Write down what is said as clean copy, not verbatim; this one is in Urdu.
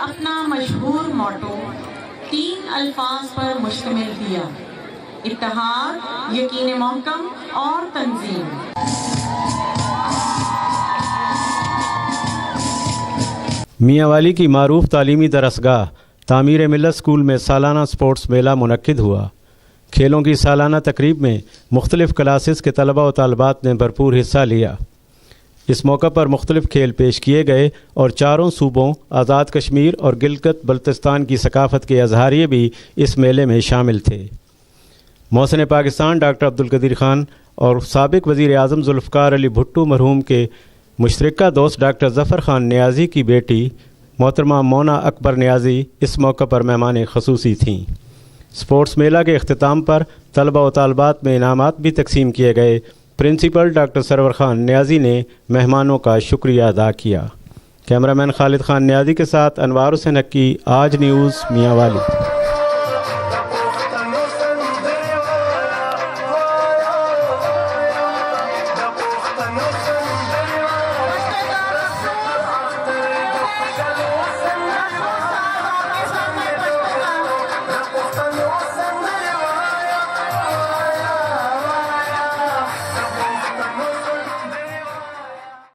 اپنا مشہور موٹو 3 الفاظ پر مشتمل کیا: اتحاد، یقین محکم اور تنظیم۔ میاں والی کی معروف تعلیمی درسگاہ تعمیر ملت اسکول میں سالانہ سپورٹس میلہ منعقد ہوا۔ کھیلوں کی سالانہ تقریب میں مختلف کلاسز کے طلباء و طالبات نے بھرپور حصہ لیا۔ اس موقع پر مختلف کھیل پیش کیے گئے اور چاروں صوبوں آزاد کشمیر اور گلگت بلتستان کی ثقافت کے اظہاریے بھی اس میلے میں شامل تھے۔ محسن پاکستان ڈاکٹر عبدالقدیر خان اور سابق وزیر اعظم ذوالفقار علی بھٹو مرحوم کے مشترکہ دوست ڈاکٹر ظفر خان نیازی کی بیٹی محترمہ مونا اکبر نیازی اس موقع پر مہمان خصوصی تھیں۔ سپورٹس میلہ کے اختتام پر طلباء و طالبات میں انعامات بھی تقسیم کیے گئے۔ پرنسپل ڈاکٹر سرور خان نیازی نے مہمانوں کا شکریہ ادا کیا۔ کیمرہ مین خالد خان نیازی کے ساتھ انوار حسین حقی، آج نیوز، میاں والی۔